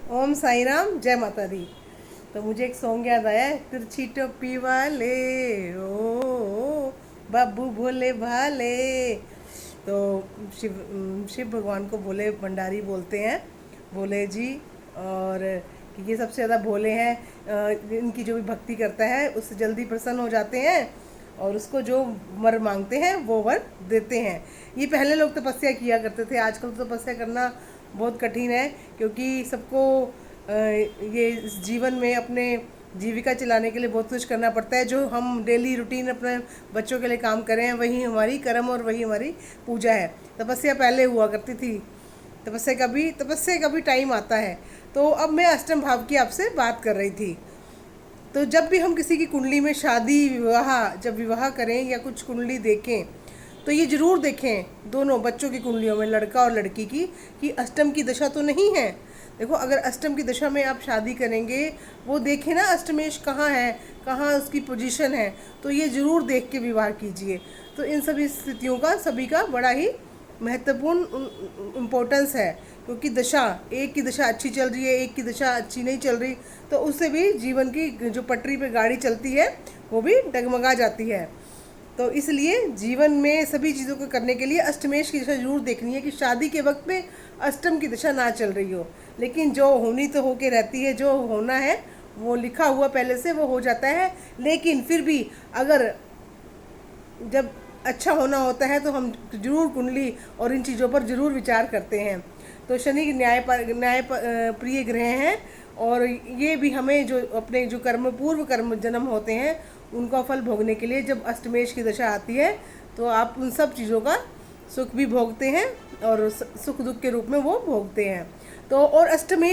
ओम साई राम, जय माता दी। तो मुझे एक सॉन्ग याद आया है, तिरछी टोपी वाले ओ बाबू भोले भाले। तो शिव भगवान को भोले भंडारी बोलते हैं, भोले जी। और ये सबसे ज़्यादा भोले हैं। इनकी जो भी भक्ति करता है उससे जल्दी प्रसन्न हो जाते हैं और उसको जो वर मांगते हैं वो वर देते हैं। ये पहले लोग तपस्या किया करते थे, आजकल तो तपस्या करना बहुत कठिन है, क्योंकि सबको ये इस जीवन में अपने जीविका चलाने के लिए बहुत कुछ करना पड़ता है। जो हम डेली रूटीन अपने बच्चों के लिए काम करें वही हमारी कर्म और वही हमारी पूजा है। तपस्या पहले हुआ करती थी, तपस्या का भी टाइम आता है। तो अब मैं अष्टम भाव की आपसे बात कर रही थी। तो जब भी हम किसी की कुंडली में शादी विवाह जब विवाह करें या कुछ कुंडली देखें तो ये जरूर देखें दोनों बच्चों की कुंडलियों में, लड़का और लड़की की, कि अष्टम की दशा तो नहीं है। देखो, अगर अष्टम की दशा में आप शादी करेंगे, वो देखें ना अष्टमेश कहाँ है, कहाँ उसकी पोजीशन है, तो ये जरूर देख के विवाह कीजिए। तो इन सभी स्थितियों का सभी का बड़ा ही महत्वपूर्ण इम्पोर्टेंस है, क्योंकि दशा, एक की दशा अच्छी चल रही है, एक की दशा अच्छी नहीं चल रही, तो उससे भी जीवन की जो पटरी पे गाड़ी चलती है वो भी डगमगा जाती है। तो इसलिए जीवन में सभी चीज़ों को करने के लिए अष्टमेश की दशा जरूर देखनी है, कि शादी के वक्त में अष्टम की दशा ना चल रही हो। लेकिन जो होनी तो होके रहती है, जो होना है वो लिखा हुआ पहले से वो हो जाता है। लेकिन फिर भी अगर जब अच्छा होना होता है तो हम जरूर कुंडली और इन चीज़ों पर जरूर विचार करते हैं। तो शनि प्रिय ग्रह हैं, और ये भी हमें जो अपने जो पूर्व कर्म जन्म होते हैं उनका फल भोगने के लिए जब अष्टमेश की दशा आती है तो आप उन सब चीज़ों का सुख भी भोगते हैं और सुख दुख के रूप में वो भोगते हैं। तो और अष्टमेश